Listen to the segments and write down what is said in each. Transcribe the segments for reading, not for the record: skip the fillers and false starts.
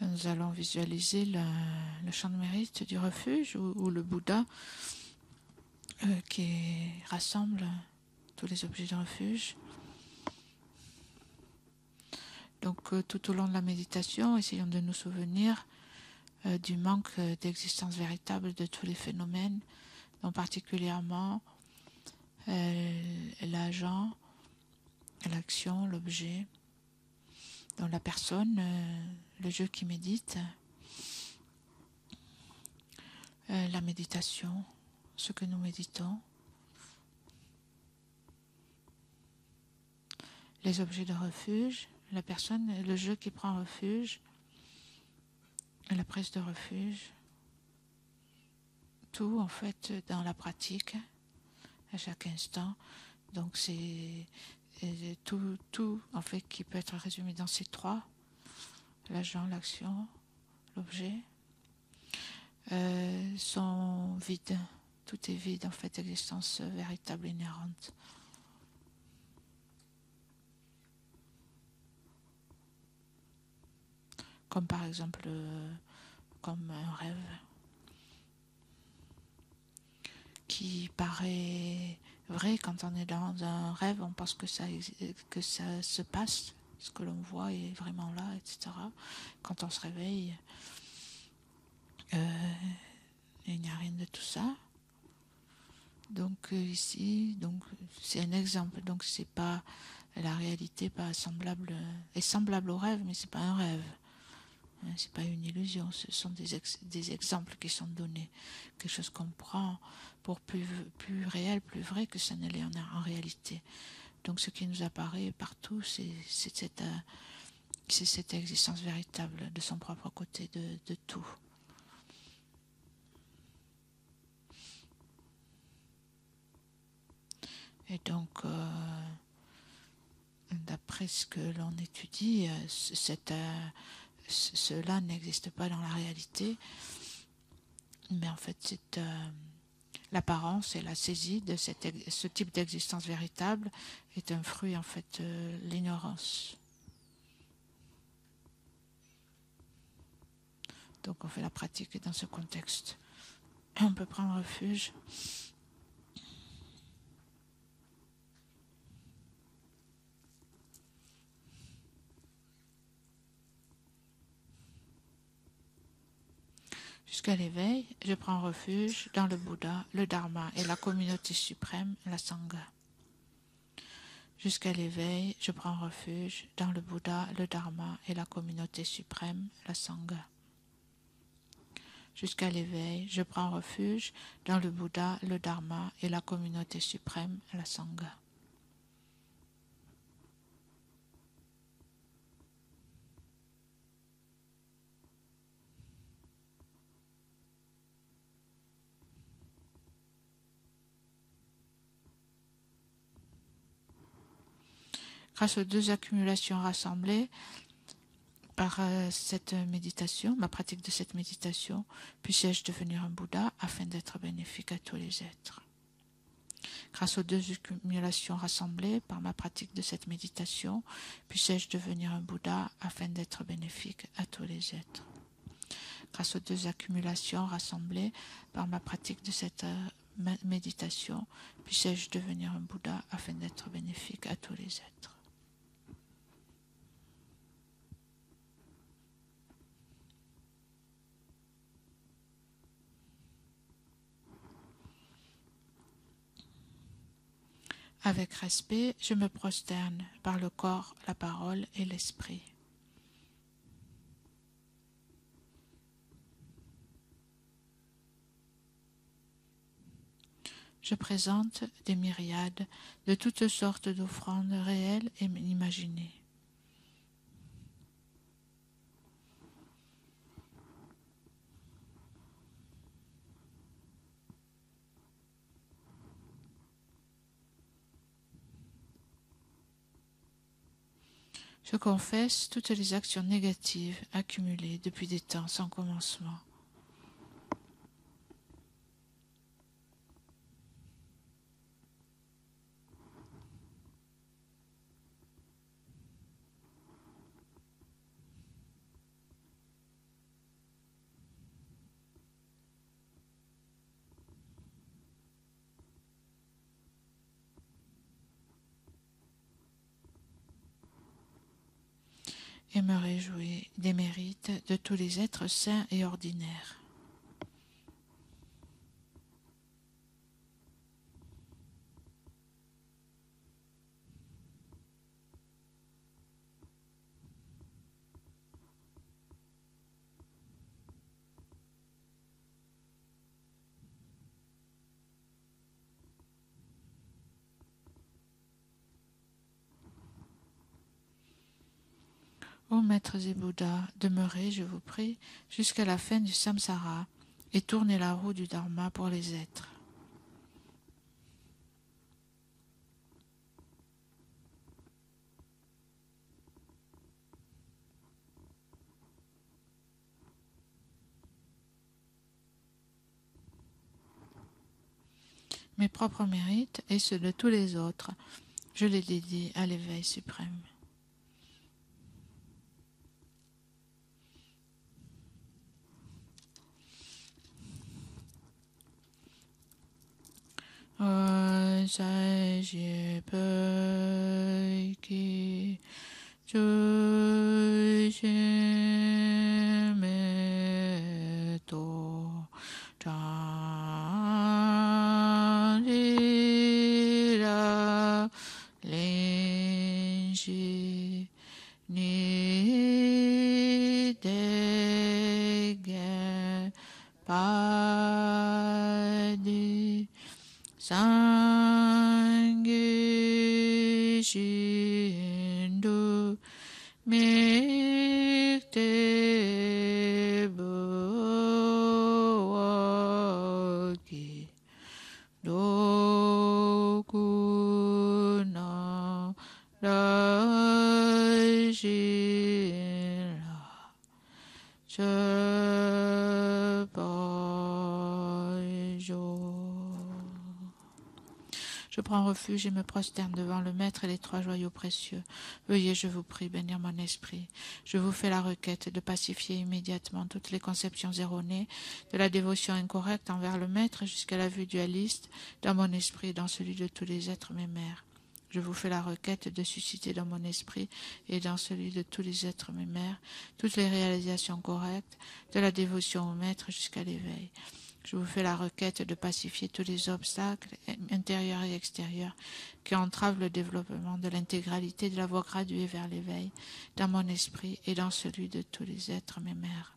Nous allons visualiser le champ de mérite du refuge ou le Bouddha qui rassemble tous les objets de refuge. Donc tout au long de la méditation, essayons de nous souvenir du manque d'existence véritable de tous les phénomènes, donc particulièrement l'agent, l'action, l'objet, donc la personne, le jeu qui médite, la méditation, ce que nous méditons, les objets de refuge, la personne, le jeu qui prend refuge, la prise de refuge, tout en fait dans la pratique, à chaque instant. Donc c'est tout en fait qui peut être résumé dans ces trois, l'agent, l'action, l'objet, sont vides. Tout est vide en fait, existence véritable inhérente. Comme par exemple, comme un rêve qui paraît vrai quand on est dans un rêve, on pense que ça se passe, ce que l'on voit est vraiment là, etc. Quand on se réveille, il n'y a rien de tout ça. Donc ici, donc c'est un exemple. Donc c'est pas la réalité, pas semblable, est semblable au rêve, mais c'est pas un rêve. C'est pas une illusion. Ce sont des exemples qui sont donnés, quelque chose qu'on prend pour plus réel, plus vrai que ça ne l'est en réalité. Donc ce qui nous apparaît partout, c'est cette existence véritable de son propre côté, de tout. Et donc, d'après ce que l'on étudie, cela n'existe pas dans la réalité, mais en fait c'est l'apparence et la saisie de ce type d'existence véritable est un fruit en fait de l'ignorance. Donc on fait la pratique dans ce contexte. On peut prendre refuge. Jusqu'à l'éveil, je prends refuge dans le Bouddha, le Dharma et la communauté suprême, la Sangha. Jusqu'à l'éveil, je prends refuge dans le Bouddha, le Dharma et la communauté suprême, la Sangha. Jusqu'à l'éveil, je prends refuge dans le Bouddha, le Dharma et la communauté suprême, la Sangha. Grâce aux deux accumulations rassemblées par cette méditation, ma pratique de cette méditation, puisse-je devenir un Bouddha afin d'être bénéfique à tous les êtres. Grâce aux deux accumulations rassemblées par ma pratique de cette méditation, puisse-je devenir un Bouddha afin d'être bénéfique à tous les êtres. Grâce aux deux accumulations rassemblées par ma pratique de cette méditation, puisse-je devenir un Bouddha afin d'être bénéfique à tous les êtres. Avec respect, je me prosterne par le corps, la parole et l'esprit. Je présente des myriades de toutes sortes d'offrandes réelles et imaginées. Je confesse toutes les actions négatives accumulées depuis des temps sans commencement. et me réjouis des mérites de tous les êtres saints et ordinaires. Ô maîtres et Bouddhas, demeurez, je vous prie, jusqu'à la fin du samsara et tournez la roue du dharma pour les êtres. Mes propres mérites et ceux de tous les autres, je les dédie à l'éveil suprême. Shindu Mikte Boki Dokuna Rajira Je prends refuge et me prosterne devant le Maître et les trois joyaux précieux. Veuillez, je vous prie, bénir mon esprit. Je vous fais la requête de pacifier immédiatement toutes les conceptions erronées, de la dévotion incorrecte envers le Maître jusqu'à la vue dualiste dans mon esprit et dans celui de tous les êtres mes mères. Je vous fais la requête de susciter dans mon esprit et dans celui de tous les êtres mes mères toutes les réalisations correctes, de la dévotion au Maître jusqu'à l'éveil. Je vous fais la requête de pacifier tous les obstacles intérieurs et extérieurs qui entravent le développement de l'intégralité de la voie graduée vers l'éveil dans mon esprit et dans celui de tous les êtres mes mères.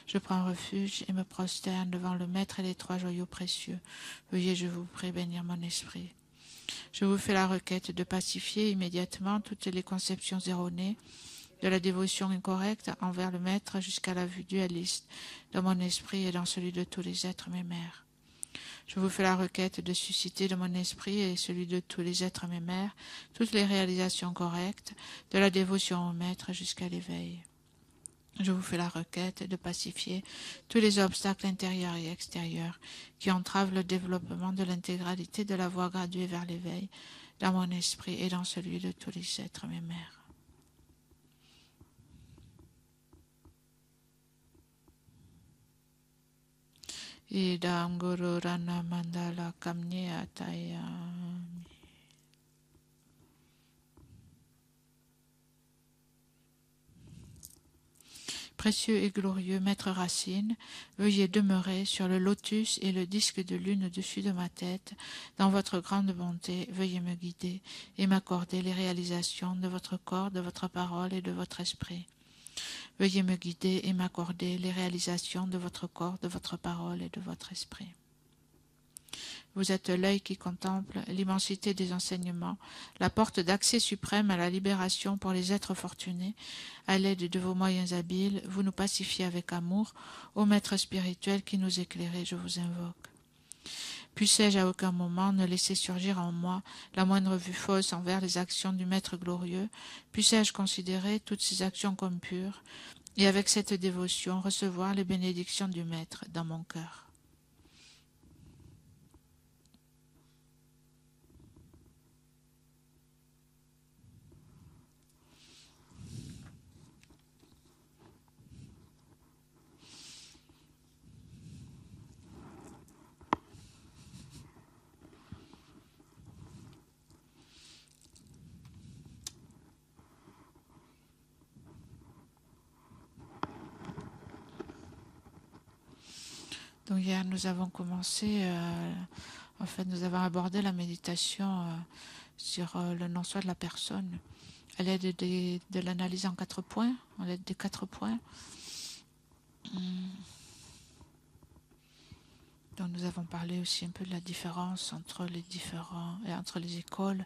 Je prends refuge et me prosterne devant le Maître et les trois joyaux précieux. Veuillez, je vous prie, bénir mon esprit. Je vous fais la requête de pacifier immédiatement toutes les conceptions erronées, de la dévotion incorrecte envers le Maître jusqu'à la vue dualiste, dans mon esprit et dans celui de tous les êtres mes mères. Je vous fais la requête de susciter dans mon esprit et celui de tous les êtres mes mères toutes les réalisations correctes, de la dévotion au Maître jusqu'à l'éveil. Je vous fais la requête de pacifier tous les obstacles intérieurs et extérieurs qui entravent le développement de l'intégralité de la voie graduée vers l'éveil, dans mon esprit et dans celui de tous les êtres mes mères. Idam Guru Rana Mandala Kamni Atayami. Précieux et glorieux Maître Racine, veuillez demeurer sur le lotus et le disque de lune au-dessus de ma tête. Dans votre grande bonté, veuillez me guider et m'accorder les réalisations de votre corps, de votre parole et de votre esprit. Veuillez me guider et m'accorder les réalisations de votre corps, de votre parole et de votre esprit. Vous êtes l'œil qui contemple l'immensité des enseignements, la porte d'accès suprême à la libération pour les êtres fortunés. À l'aide de vos moyens habiles, vous nous pacifiez avec amour. Ô Maître spirituel qui nous éclairez, je vous invoque. Puissais-je à aucun moment ne laisser surgir en moi la moindre vue fausse envers les actions du Maître glorieux? Puissais-je considérer toutes ces actions comme pures, et avec cette dévotion recevoir les bénédictions du Maître dans mon cœur? Donc hier, nous avons commencé, en fait, nous avons abordé la méditation sur le non-soi de la personne à l'aide de l'analyse en 4 points, à l'aide des 4 points. Donc nous avons parlé aussi un peu de la différence entre les écoles.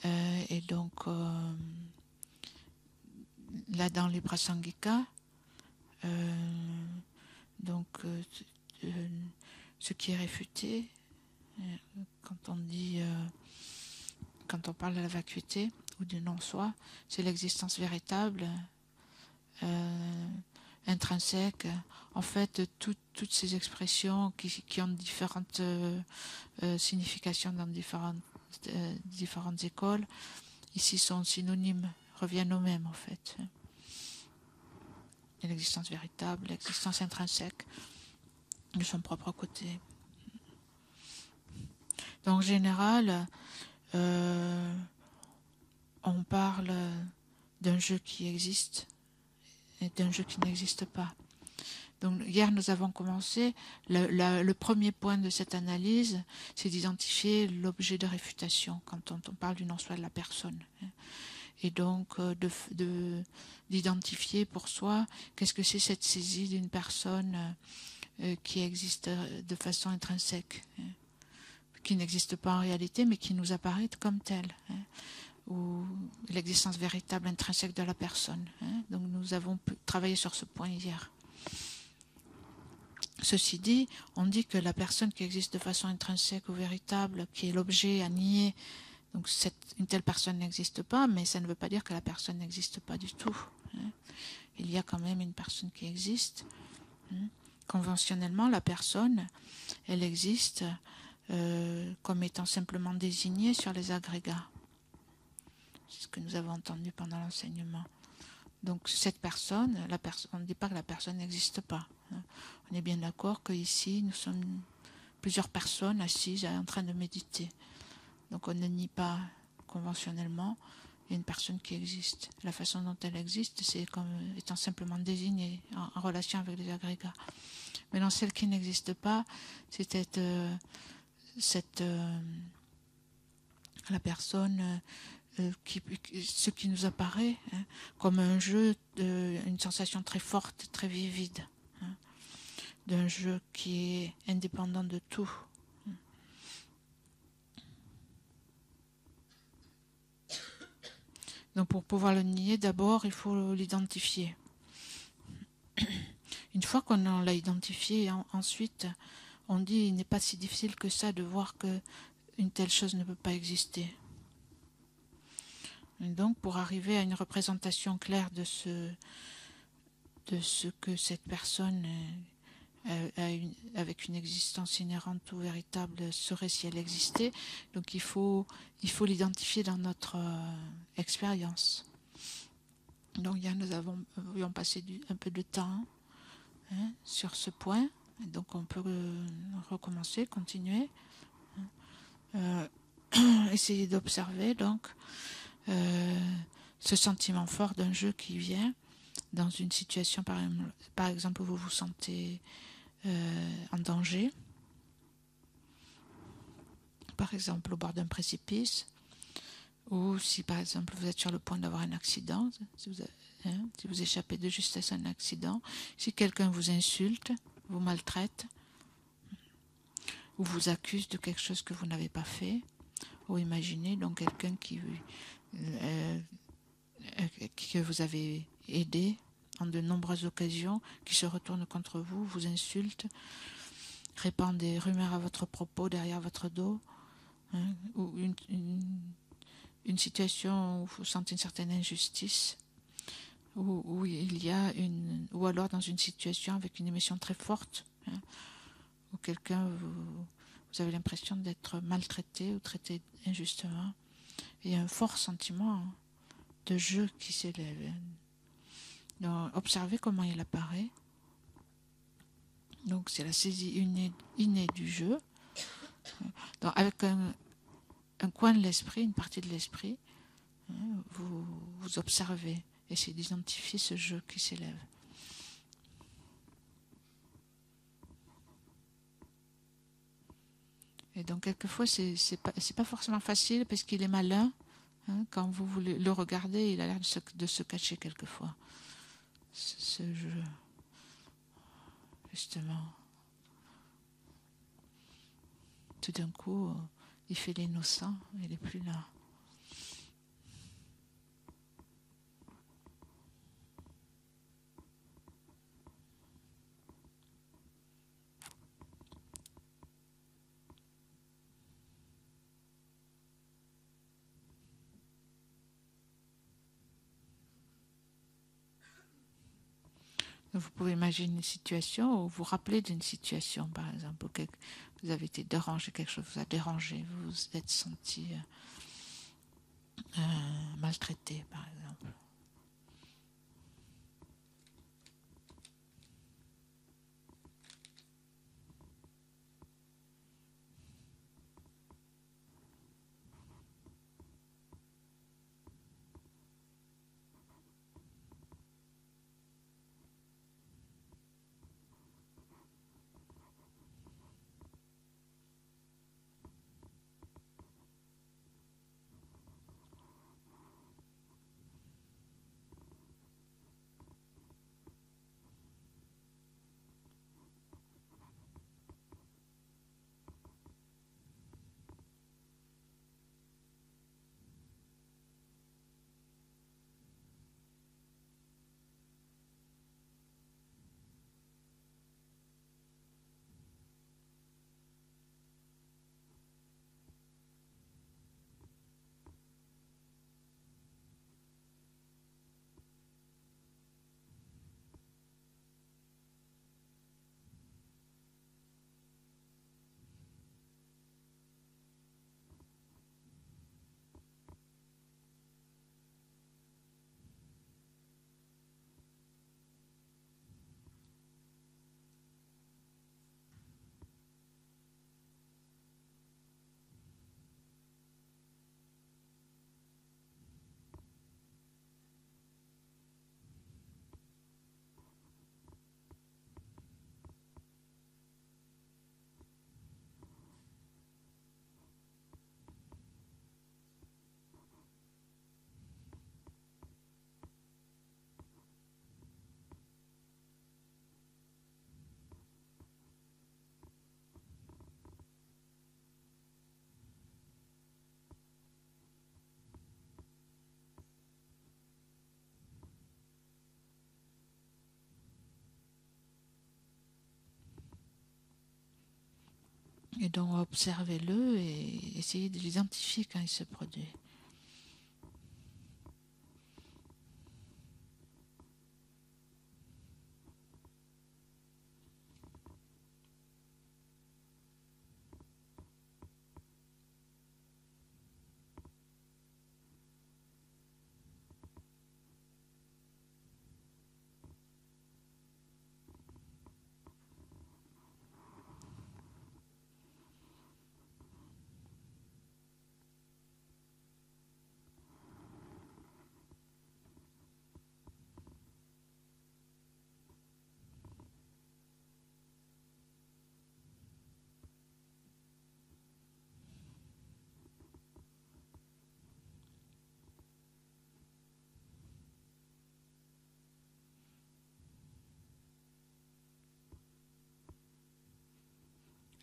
Et donc, là dans les Prasangika, donc ce qui est réfuté, quand on parle de la vacuité ou du non-soi, c'est l'existence véritable, intrinsèque. En fait, toutes ces expressions qui ont différentes significations dans différentes écoles, ici sont synonymes, reviennent aux mêmes en fait. Et l'existence véritable, l'existence intrinsèque de son propre côté. Donc en général, on parle d'un jeu qui existe et d'un jeu qui n'existe pas. Donc hier nous avons commencé, le premier point de cette analyse, c'est d'identifier l'objet de réfutation quand on parle du non-soi de la personne. Et donc d'identifier pour soi qu'est-ce que c'est cette saisie d'une personne qui existe de façon intrinsèque, qui n'existe pas en réalité mais qui nous apparaît comme telle, ou l'existence véritable intrinsèque de la personne. Donc nous avons travaillé sur ce point hier. Ceci dit, on dit que la personne qui existe de façon intrinsèque ou véritable, qui est l'objet à nier, donc une telle personne n'existe pas, mais ça ne veut pas dire que la personne n'existe pas du tout. Il y a quand même une personne qui existe. Conventionnellement, la personne, elle existe comme étant simplement désignée sur les agrégats. C'est ce que nous avons entendu pendant l'enseignement. Donc cette personne, on ne dit pas que la personne n'existe pas. On est bien d'accord qu'ici, nous sommes plusieurs personnes assises en train de méditer. Donc on ne nie pas conventionnellement une personne qui existe. La façon dont elle existe, c'est comme étant simplement désignée en relation avec les agrégats. Mais dans celle qui n'existe pas, c'est la personne... ce qui nous apparaît comme un jeu, une sensation très forte, très vivide, d'un jeu qui est indépendant de tout. Donc pour pouvoir le nier, d'abord il faut l'identifier. Une fois qu'on l'a identifié, ensuite on dit il n'est pas si difficile que ça de voir qu'une telle chose ne peut pas exister. Et donc, pour arriver à une représentation claire de ce que cette personne avec une existence inhérente ou véritable serait si elle existait, donc il faut l'identifier dans notre expérience. Donc nous avions passé un peu de temps sur ce point, et donc on peut recommencer, continuer, essayer d'observer donc ce sentiment fort d'un jeu qui vient dans une situation, par exemple, où vous vous sentez en danger, par exemple au bord d'un précipice, ou si par exemple vous êtes sur le point d'avoir un accident, si vous échappez de justesse à un accident, si quelqu'un vous insulte, vous maltraite, ou vous accuse de quelque chose que vous n'avez pas fait, ou imaginez donc quelqu'un que vous avez aidé en de nombreuses occasions, qui se retourne contre vous, vous insulte, répand des rumeurs à votre propos derrière votre dos, ou une situation où vous sentez une certaine injustice, où il y a ou alors dans une situation avec une émotion très forte, où quelqu'un, vous avez l'impression d'être maltraité ou traité injustement, et un fort sentiment de jeu qui s'élève. Donc, observez comment il apparaît. Donc c'est la saisie innée du jeu. Donc avec un coin de l'esprit, une partie de l'esprit, vous observez, essayez d'identifier ce jeu qui s'élève. Et donc quelquefois c'est pas forcément facile parce qu'il est malin. Hein, quand vous voulez le regarder, il a l'air de se cacher quelquefois. Ce jeu, justement. Tout d'un coup, il fait l'innocent, il n'est plus là. Vous pouvez imaginer une situation ou vous rappeler d'une situation, par exemple, où vous avez été dérangé, quelque chose vous a dérangé, vous vous êtes senti maltraité, par exemple. Et donc observez-le et essayez de l'identifier quand il se produit.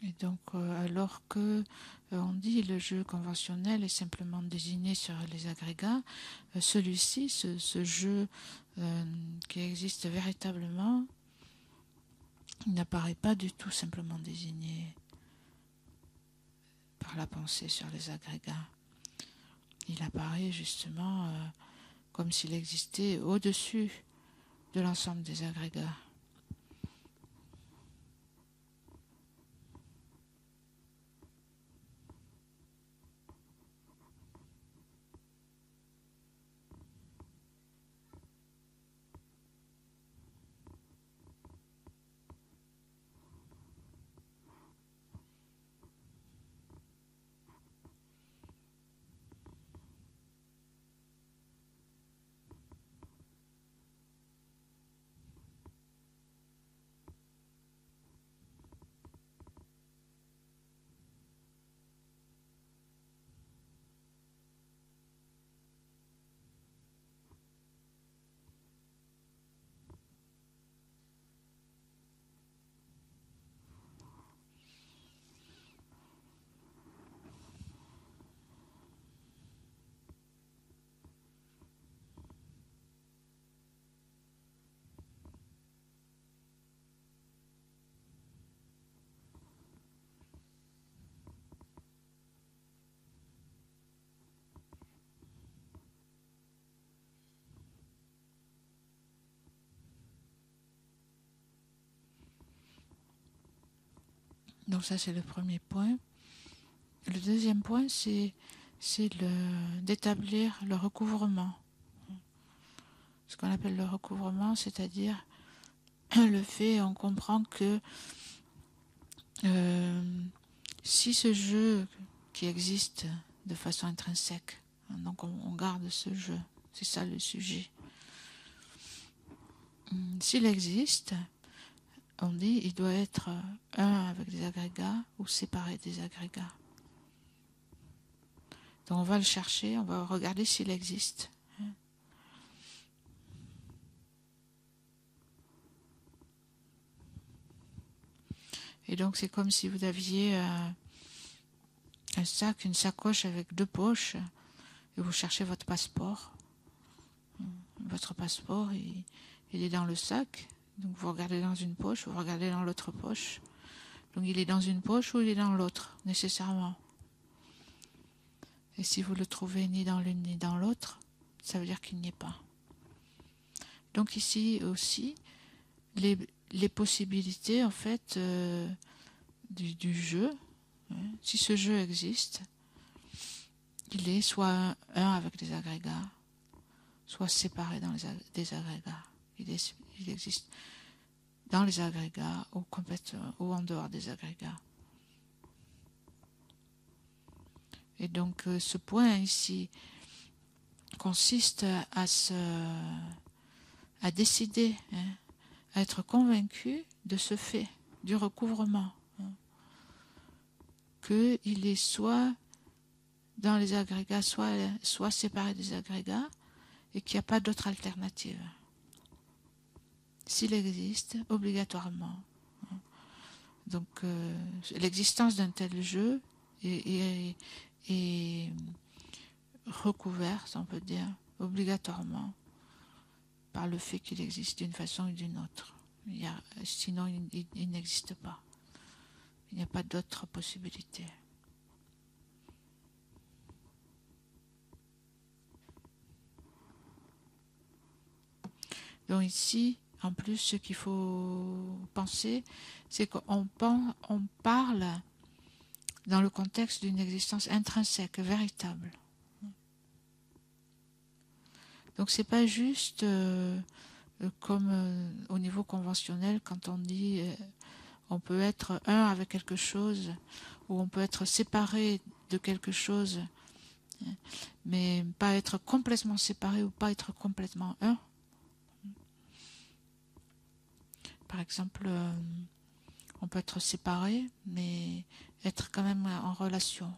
Et donc, alors que on dit le jeu conventionnel est simplement désigné sur les agrégats, celui-ci, ce jeu qui existe véritablement, il n'apparaît pas du tout simplement désigné par la pensée sur les agrégats. Il apparaît justement comme s'il existait au-dessus de l'ensemble des agrégats. Donc ça, c'est le premier point. Le deuxième point, c'est d'établir le recouvrement. Ce qu'on appelle le recouvrement, c'est-à-dire le fait, on comprend que si ce jeu qui existe de façon intrinsèque, donc on garde ce jeu, c'est ça le sujet. S'il existe, on dit il doit être un avec des agrégats ou séparé des agrégats. Donc on va le chercher, on va regarder s'il existe. Et donc c'est comme si vous aviez un sac, une sacoche avec 2 poches, et vous cherchez votre passeport. Votre passeport, il est dans le sac, donc vous regardez dans une poche, vous regardez dans l'autre poche. Donc il est dans une poche ou il est dans l'autre, nécessairement. Et si vous le trouvez ni dans l'une ni dans l'autre, ça veut dire qu'il n'y est pas. Donc ici aussi, les possibilités en fait du jeu, si ce jeu existe, il est soit un avec des agrégats, soit séparé dans des agrégats. Il existe dans les agrégats ou complètement ou en dehors des agrégats. Et donc ce point ici consiste à décider, à être convaincu de ce fait, du recouvrement, qu'il est soit dans les agrégats, soit séparé des agrégats, et qu'il n'y a pas d'autre alternative. S'il existe, obligatoirement. Donc l'existence d'un tel jeu est recouverte, on peut dire, obligatoirement par le fait qu'il existe d'une façon ou d'une autre. Sinon, il n'existe pas. Il n'y a pas d'autre possibilité. Donc ici, en plus, ce qu'il faut penser, c'est qu'on parle dans le contexte d'une existence intrinsèque, véritable. Donc c'est pas juste comme au niveau conventionnel, quand on dit on peut être un avec quelque chose, ou on peut être séparé de quelque chose, mais pas être complètement séparé ou pas être complètement un. Par exemple, on peut être séparé, mais être quand même en relation.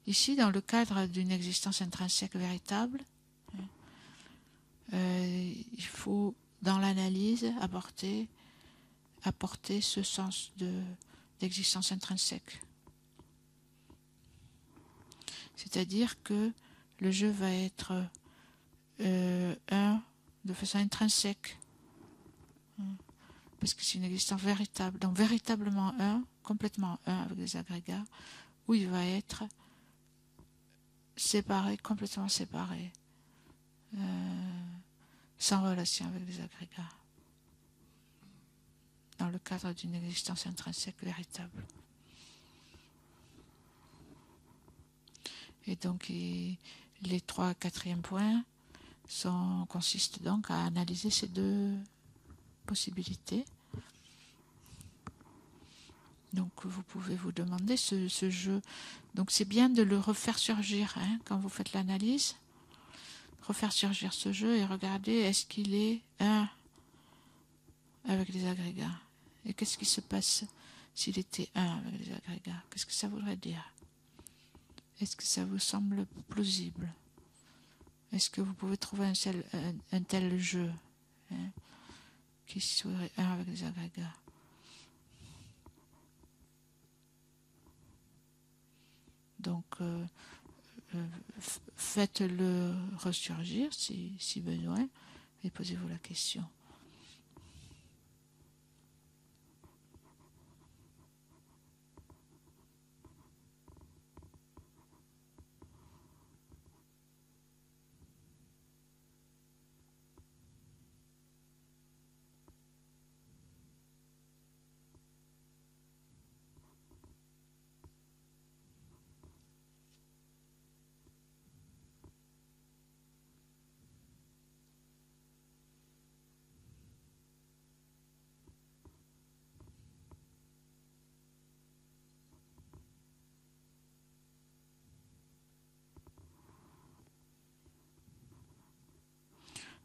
Ici, dans le cadre d'une existence intrinsèque véritable, il faut, dans l'analyse, apporter ce sens d'existence intrinsèque. C'est-à-dire que le jeu va être un de façon intrinsèque, parce que c'est une existence véritable, donc véritablement un, complètement un avec des agrégats, où il va être séparé, complètement séparé, sans relation avec les agrégats, dans le cadre d'une existence intrinsèque véritable. Et donc les 3 quatrièmes points consistent donc à analyser ces 2 possibilités. Donc vous pouvez vous demander ce jeu. Donc c'est bien de le refaire surgir quand vous faites l'analyse. Refaire surgir ce jeu et regarder est-ce qu'il est un avec les agrégats. Et qu'est-ce qui se passe s'il était un avec les agrégats? Qu'est-ce que ça voudrait dire? Est-ce que ça vous semble plausible? Est-ce que vous pouvez trouver un tel jeu qui serait un avec les agrégats? Donc, faites-le ressurgir si besoin et posez-vous la question.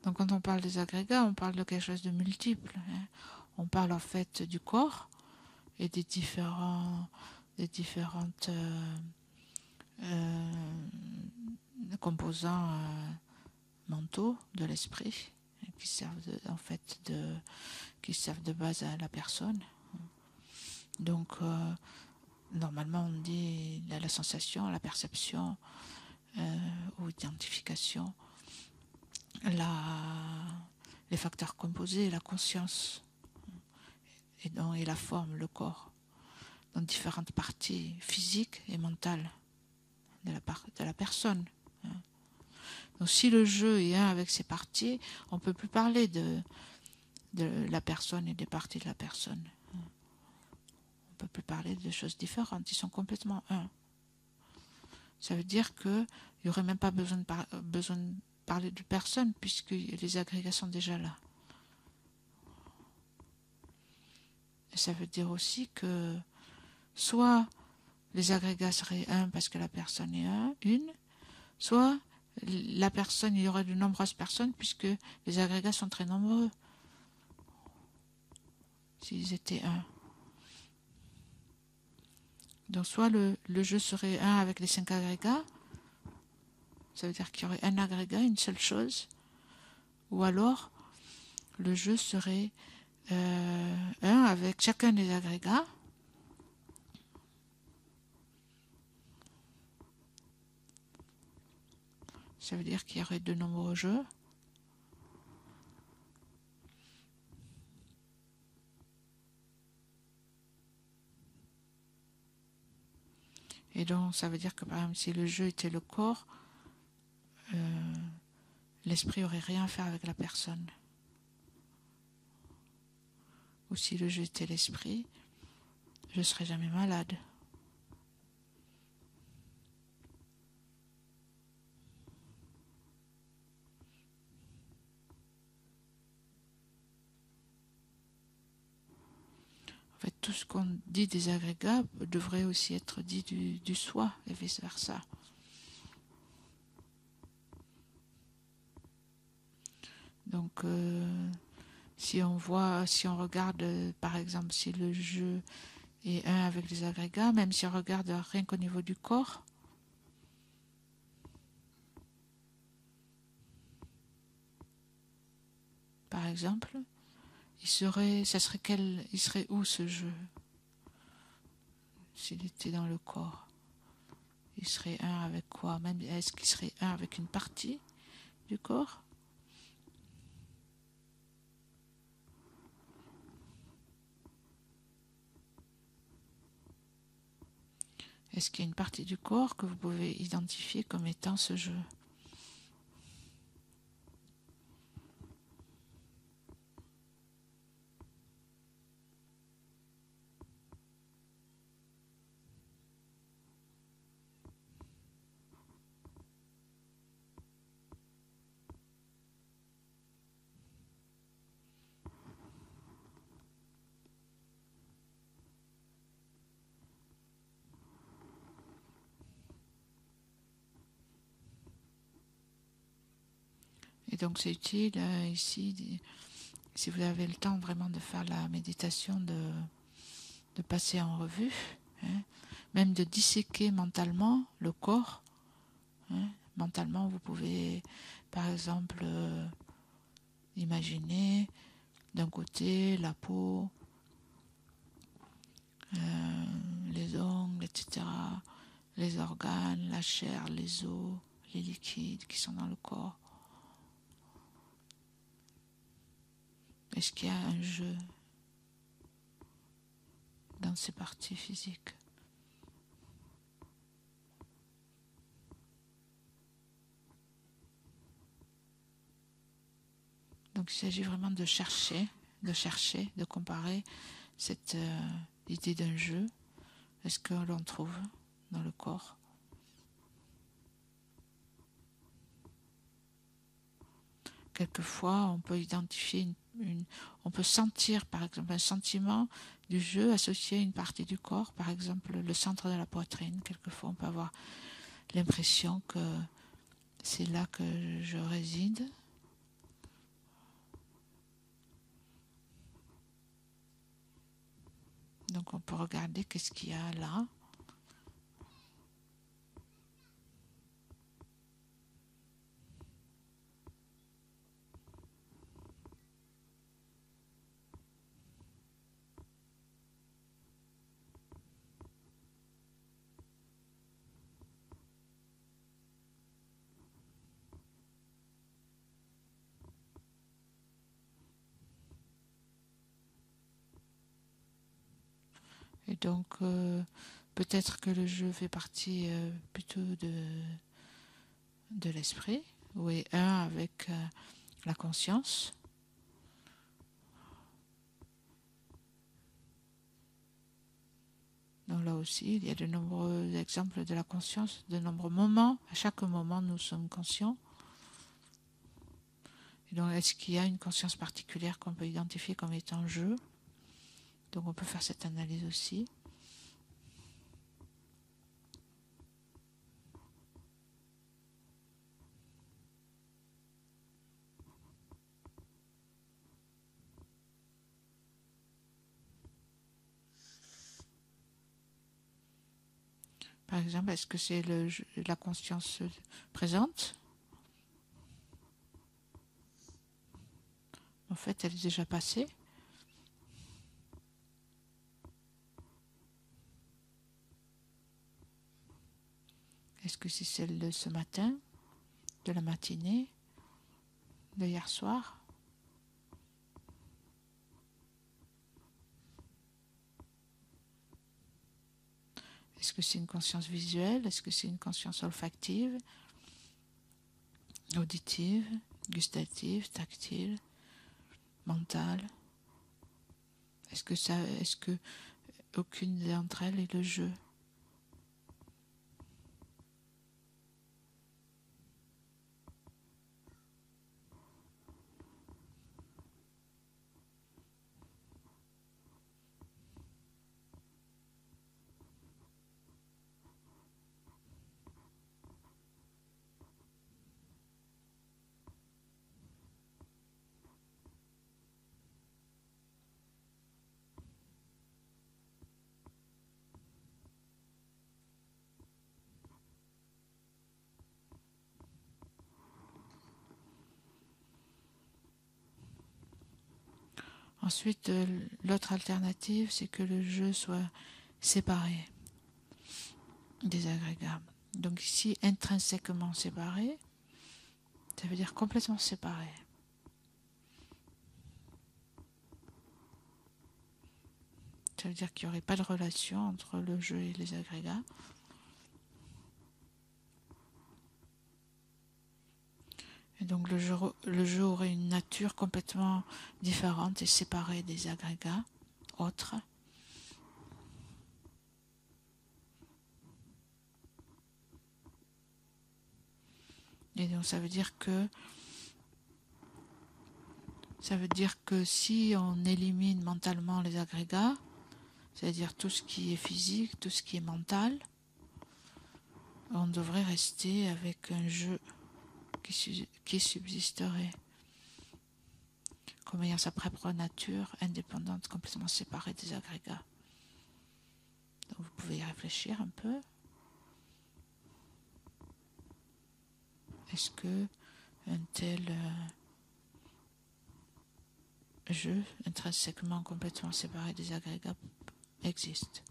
Donc quand on parle des agrégats, on parle de quelque chose de multiple. Hein. On parle en fait du corps et des différentes composants mentaux de l'esprit qui servent qui servent de base à la personne. Donc normalement on dit la sensation, la perception ou identification, les facteurs composés, la conscience et la forme, le corps, dans différentes parties physiques et mentales de la personne. Donc si le jeu est un avec ses parties, on ne peut plus parler de la personne et des parties de la personne. On ne peut plus parler de choses différentes, ils sont complètement un. Ça veut dire qu'il n'y aurait même pas besoin de parler de personne puisque les agrégats sont déjà là. Et ça veut dire aussi que soit les agrégats seraient un parce que la personne est une, soit la personne, il y aurait de nombreuses personnes puisque les agrégats sont très nombreux. S'ils étaient un. Donc soit le jeu serait un avec les 5 agrégats, ça veut dire qu'il y aurait un agrégat, une seule chose, ou alors le jeu serait un avec chacun des agrégats, ça veut dire qu'il y aurait de nombreux jeux, et donc ça veut dire que par exemple si le jeu était le corps, l'esprit n'aurait rien à faire avec la personne. Ou si le jeu était l'esprit, je ne serais jamais malade. En fait, tout ce qu'on dit des agrégats devrait aussi être dit du soi et vice-versa. Donc, si on regarde, par exemple, si le jeu est un avec les agrégats, même si on regarde rien qu'au niveau du corps, par exemple, il serait où ce jeu? S'il était dans le corps, il serait un avec quoi? Même est-ce qu'il serait un avec une partie du corps? Est-ce qu'il y a une partie du corps que vous pouvez identifier comme étant ce jeu? Et donc c'est utile ici, si vous avez le temps vraiment de faire la méditation, de passer en revue, hein, même de disséquer mentalement le corps. Hein. Mentalement, vous pouvez, par exemple, imaginer d'un côté la peau, les ongles, etc., les organes, la chair, les os, les liquides qui sont dans le corps. Est-ce qu'il y a un jeu dans ces parties physiques? Donc il s'agit vraiment de chercher, de comparer cette idée d'un jeu. Est-ce que l'on trouve dans le corps? Quelquefois, on peut identifier on peut sentir par exemple un sentiment du jeu associé à une partie du corps, par exemple le centre de la poitrine. Quelquefois, on peut avoir l'impression que c'est là que je réside. Donc on peut regarder qu'est-ce qu'il y a là. Et donc, peut-être que le jeu fait partie plutôt de l'esprit, ou est un avec la conscience. Donc là aussi, il y a de nombreux exemples de la conscience, de nombreux moments. À chaque moment, nous sommes conscients. Et donc, est-ce qu'il y a une conscience particulière qu'on peut identifier comme étant jeu? Donc, on peut faire cette analyse aussi. Par exemple, est-ce que c'est la conscience présente? En fait, elle est déjà passée. Est-ce que c'est celle de ce matin, de la matinée, de hier soir? Est-ce que c'est une conscience visuelle? Est-ce que c'est une conscience olfactive, auditive, gustative, tactile, mentale? Est-ce que aucune d'entre elles est le jeu? Ensuite, l'autre alternative, c'est que le jeu soit séparé des agrégats. Donc ici, intrinsèquement séparé, ça veut dire complètement séparé. Ça veut dire qu'il n'y aurait pas de relation entre le jeu et les agrégats. Et donc le jeu aurait une nature complètement différente et séparée des agrégats autres. Et donc ça veut dire que si on élimine mentalement les agrégats, c'est-à-dire tout ce qui est physique, tout ce qui est mental, on devrait rester avec un jeu qui subsisterait comme ayant sa propre nature, indépendante, complètement séparée des agrégats. Donc vous pouvez y réfléchir un peu. Est-ce que un tel jeu, intrinsèquement complètement séparé des agrégats, existe?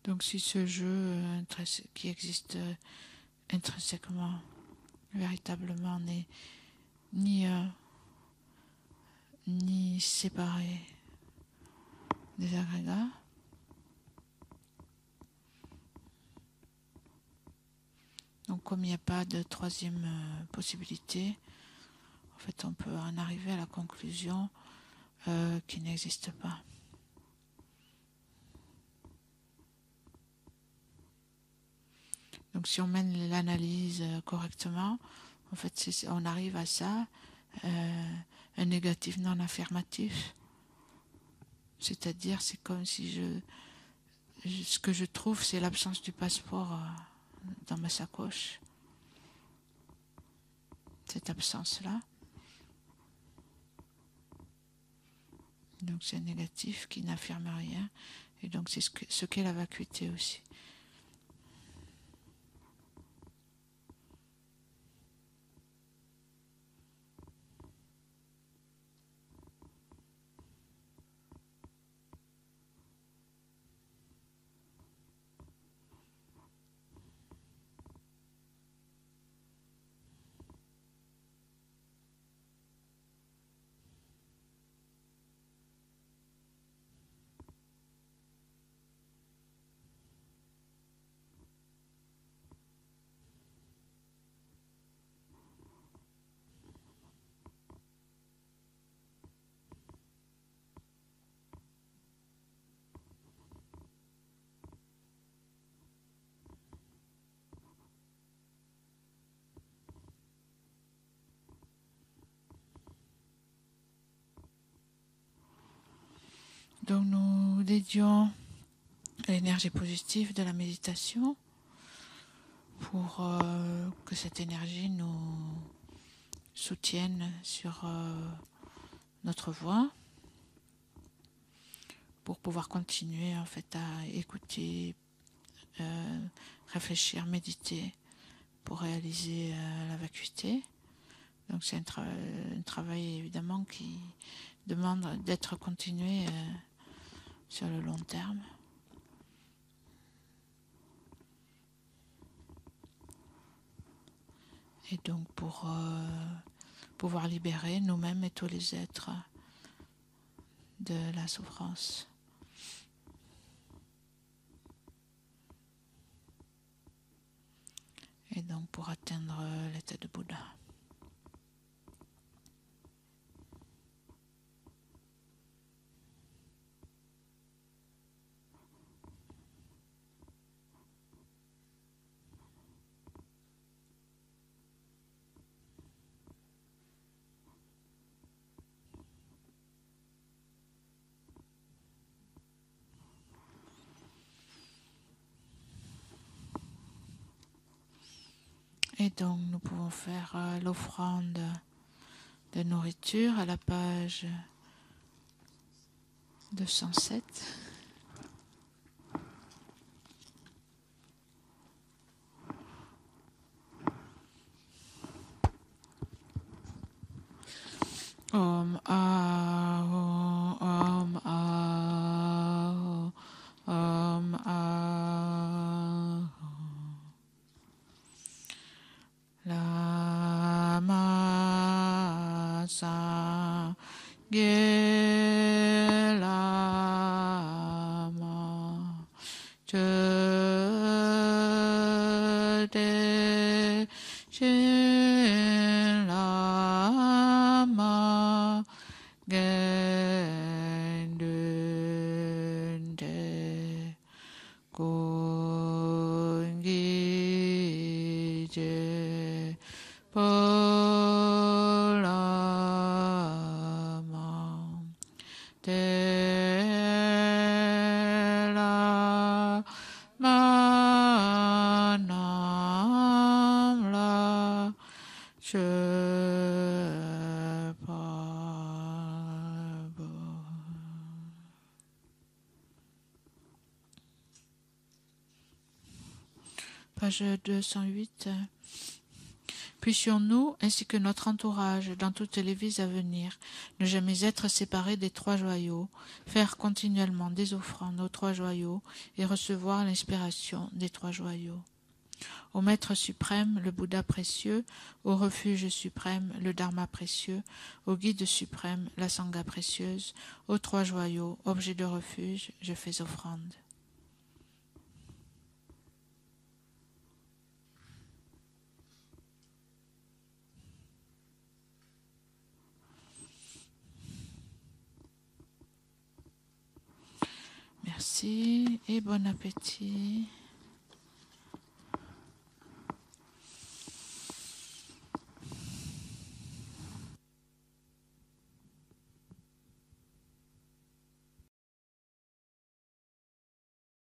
Donc si ce jeu qui existe intrinsèquement, véritablement, n'est ni ni séparé des agrégats, donc comme il n'y a pas de troisième possibilité, en fait on peut en arriver à la conclusion qu'il n'existe pas. Donc si on mène l'analyse correctement, en fait on arrive à ça, un négatif non affirmatif. C'est-à-dire c'est comme si ce que je trouve c'est l'absence du passeport dans ma sacoche. Cette absence-là. Donc c'est un négatif qui n'affirme rien. Et donc c'est ce qu'est la vacuité aussi. Donc nous dédions l'énergie positive de la méditation pour que cette énergie nous soutienne sur notre voie, pour pouvoir continuer en fait à écouter, réfléchir, méditer pour réaliser la vacuité. Donc c'est un travail évidemment qui demande d'être continué sur le long terme. Et donc pour pouvoir libérer nous-mêmes et tous les êtres de la souffrance. Et donc pour atteindre l'état de Bouddha. Et donc nous pouvons faire l'offrande de nourriture à la page 207. Om Aho, Om Aho, Om Aho. Lama Sa Ge Lama Che De Shin Lama Gen Dun De Kun Gi Je Po Lama Te La Ma Nam La Che Pa Bo. Page 208. Puissions-nous, ainsi que notre entourage, dans toutes les vies à venir, ne jamais être séparés des trois joyaux, faire continuellement des offrandes aux trois joyaux et recevoir l'inspiration des trois joyaux. Au Maître suprême, le Bouddha précieux, au refuge suprême, le Dharma précieux, au Guide suprême, la Sangha précieuse, aux trois joyaux, objets de refuge, je fais offrande. Merci et bon appétit.